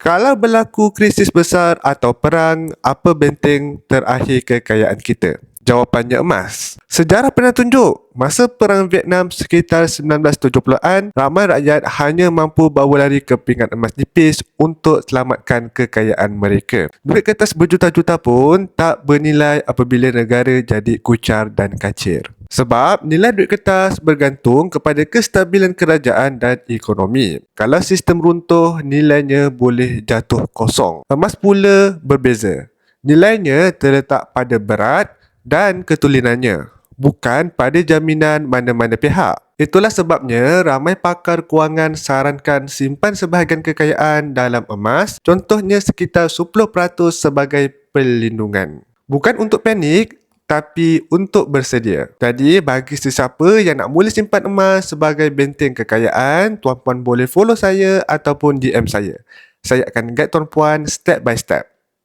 Kalau berlaku krisis besar atau perang, apa benteng terakhir kekayaan kita? Jawapannya emas. Sejarah pernah tunjuk, masa Perang Vietnam sekitar 1970-an, ramai rakyat hanya mampu bawa lari kepingan emas nipis untuk selamatkan kekayaan mereka. Duit kertas berjuta-juta pun tak bernilai apabila negara jadi kucar dan kacir. Sebab nilai duit kertas bergantung kepada kestabilan kerajaan dan ekonomi. Kalau sistem runtuh, nilainya boleh jatuh kosong. Emas pula berbeza. Nilainya terletak pada berat dan ketulinannya, bukan pada jaminan mana-mana pihak. Itulah sebabnya ramai pakar kewangan sarankan simpan sebahagian kekayaan dalam emas, contohnya sekitar 10% sebagai perlindungan. Bukan untuk panik, tapi untuk bersedia. Jadi, bagi sesiapa yang nak mula simpan emas sebagai benteng kekayaan, tuan-puan boleh follow saya ataupun DM saya. Saya akan guide tuan-puan step by step.